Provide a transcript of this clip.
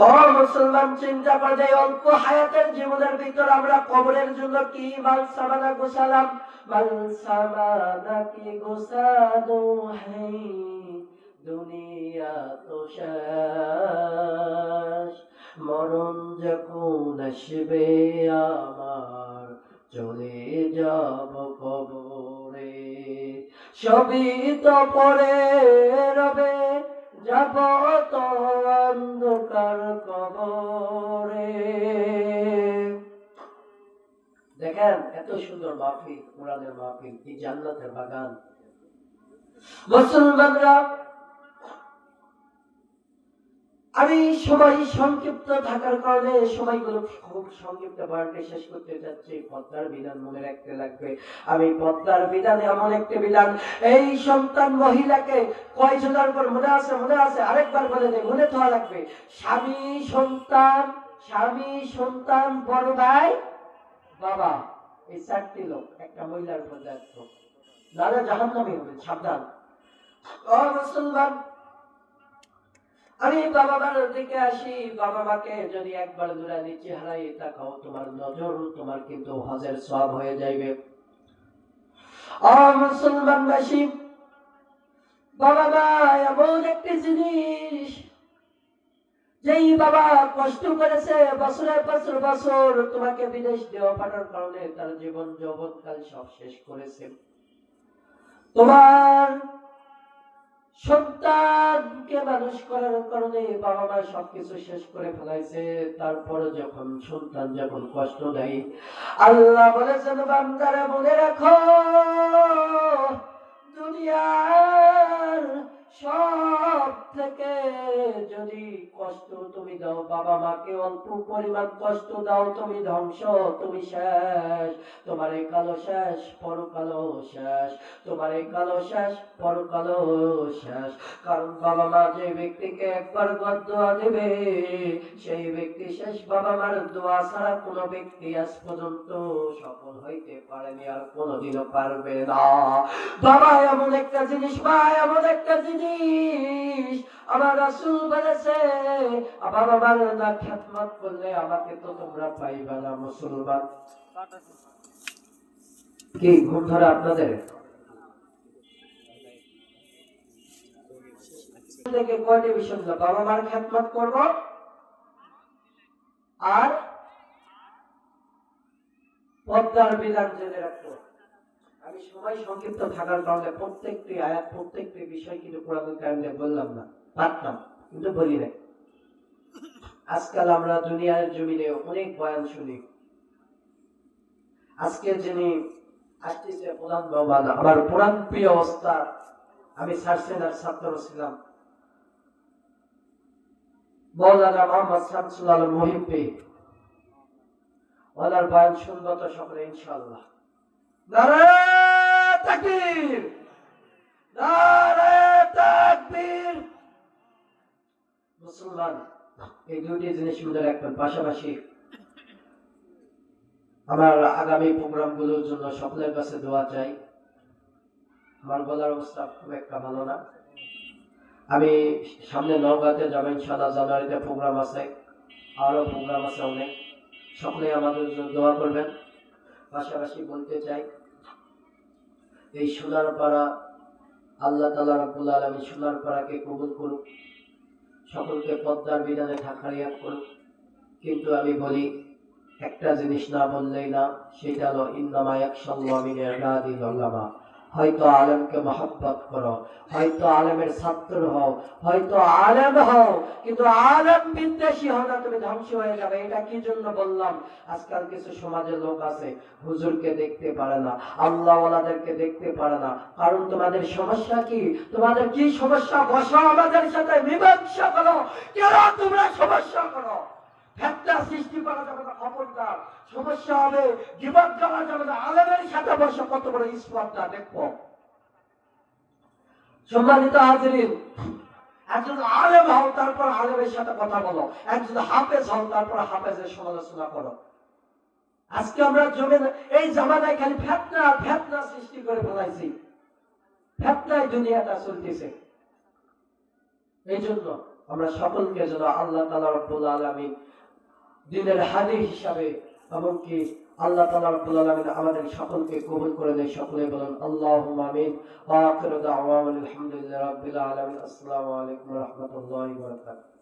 ও মুসলমান, চিন্তা করে অল্প হায়াতের জীবনের ভিতর আমরা কবরের জন্য কি মাল সামানা গোছালাম। মাল সামানা কি গোছানো হ্যাঁ, দুনিয়া তো শেষ, মরণ যখন আসবে আমার চলে যাব কবরে, সবই তো পড়ে রবে, যাব তো অন্ধকার কবরে। দেখেন এত সুন্দর মাহফিল, কোরআনের মাহফিল, এই জান্নাতের বাগান। মুসলমানরা, আমি সময় সংক্ষিপ্ত থাকার কারণে সময়গুলো খুব সংক্ষিপ্ত বয়ানকে শেষ করতে যাচ্ছি। পদ্মার বিধান মনে রাখতে লাগবে। আমি পদ্মার বিধান এমন একটি বিধান, এই সন্তান মহিলাকে কয়জনের পর মনে আছে, মনে আছে, আরেকবার বলে দেয়, মনে থাকা লাগবে। স্বামী সন্তান বড় ভাই বাবা, এই চারটি লোক একটা মহিলার উপর দায়িত্ব, নাহলে জাহান্নামী হবে, সাবধান। ও মুসলমান, আমি বাবা মার দিকে আসি। বাবা মাকে যদি একবার নুরানি চেহারায় তাকাও, তোমার নজর তোমার কিন্তু হজের সওয়াব হয়ে যাবে। ও মুসলমানবাসী, বাবা মা এমন একটি জিনিস, যেই বাবা কষ্ট করেছে বছরের বছর বছর তোমাকে বিদেশ দেওয়া পাঠানোর কারণে তার জীবন যৌবনকাল সব শেষ করেছে। তোমার সন্তানকে মানুষ করার কারণে বাবা মা সবকিছু শেষ করে ফেলাইছে। তারপরে যখন সন্তান যখন কষ্ট দেয়, আল্লাহ বলেছেন বান্দারে মনে রাখো, দুনিয়ার সব থেকে যদি কষ্ট তুমি দাও বাবা মাকে, অল্প পরিমাণ কষ্ট দাও, তুমি ধ্বংস, তুমি শেষ। তোমার এই কালো শেষ, পরকালও শেষ। তোমার এই কালো শেষ, পরকালও শেষ। কারণ বাবা মা যে ব্যক্তিকে একবার দোয়া দেবে, সেই ব্যক্তি শেষ। বাবা মার দোয়া ছাড়া কোনো ব্যক্তি আজ পর্যন্ত সফল হইতে পারেনি, আর কোনোদিনও পারবে না। বাবা এমন একটা জিনিস, মা এমন একটা জিনিস, আমার রাসূল বলেছে, বাবা মার না খেদমত করলে আমাকে তো তোমরা পাইবা না। মুসলমান, কি ঘুম ধরে আপনাদের? থেকে কয়টি বিষয়, বাবা মার খেদমত করব আর পদ্মার বিধান জেনে রাখবো। আমি সময় সংক্ষিপ্ত থাকার কারণে প্রত্যেকটি আয়াত, প্রত্যেকটি বিষয় কিন্তু কোরআনুল কারীমে বললাম না, পারতাম কিন্তু বলি নাই। আজকাল আমরা দুনিয়ার জমিনে অনেক বয়ান শুনি। আজকে যিনি আসতেছে প্রধান বাবা, আমার পুরান প্রিয় অবস্থা, আমি সার্সেনার ছাত্র ছিলাম, মৌলানা মোহাম্মদ শামসুল আলম মুহিব্বি, ওনার বয়ান শুনবো তো সকলে ইনশাআল্লাহ। নারে তাকবীর, নারে তাকবীর। মুসলমান, এই দুটি জিনিস মনে রাখবেন। পাশাপাশি আমার আগামী প্রোগ্রামগুলোর জন্য সকলের কাছে দোয়া চাই। আমার গলার অবস্থা খুব একটা ভালো না। আমি সামনে নওগাঁতে যাবো ইনশাআল্লাহ, জানুয়ারিতে প্রোগ্রাম আছে, আরো প্রোগ্রাম আছে অনেক। সকলে আমাদের জন্য দোয়া করবেন। পাশাপাশি বলতে চাই, এই সোনার পাড়া, আল্লাহ তাআলা রাব্বুল আলামিন সোনার পাড়াকে কবুল করুক, সকলকে পদ্মার বিধানে থাকার ইয়াদ করুক। কিন্তু আমি বলি, একটা জিনিস না বললেই না, সেটা হলো ইন্নামা ইয়াখশাল্লাহ মিন ইবাদিল উলামা। হয়তো আলেমকে মহব্বত করো, হয়তো আলেমের ছাত্র হও, হয়তো আলেম হও, কিন্তু আলেম বিদ্বেষী হও না, তুমি ধ্বংস হয়ে যাবে। এটা কি জন্য বললাম? আজকাল কিছু সমাজের লোক আছে, হুজুরকে দেখতে পারে না, আল্লাহওয়ালাদেরকে দেখতে পারে না। কারণ তোমাদের সমস্যা কি? তোমাদের কি সমস্যা? বসো আমাদের সাথে মীমাংসা করো। কেন তোমরা সমস্যা করো? ফেতনা সৃষ্টি করা যাবে না, খবরদার। সমস্যা হবে, গীবত করা যাবে না। আলেমের সাথে বসে কত বড় স্পর্ধা দেখো। সম্মানিত হাজিরিন, একজন আলেম হও, তারপর আলেমের সাথে কথা বলো। একজন হাফেজ হও, তারপর হাফেজের সমালোচনা করো। আজকে আমরা এই জামানায় খালি ফেতনা সৃষ্টি করে ফেলাইছি। ফেতনায় দুনিয়াটা চলতেছে। এই জন্য আমরা সকলকে যেন আল্লাহ তাআলা রব্বুল আলামিন দিনের হাদি হিসাবে, এমনকি আল্লাহ তাআলা রব্বুল আলামিন আমাদের সকলকে কবুল করে নেয়। সকলে বলেন আল্লাহুম্মা আমিন। ওয়া আখিরু দাওয়ানা আলহামদুলিল্লাহি রাব্বিল আলামিন। আসসালামু আলাইকুম ওয়া রাহমাতুল্লাহি ওয়া বারাকাতুহু।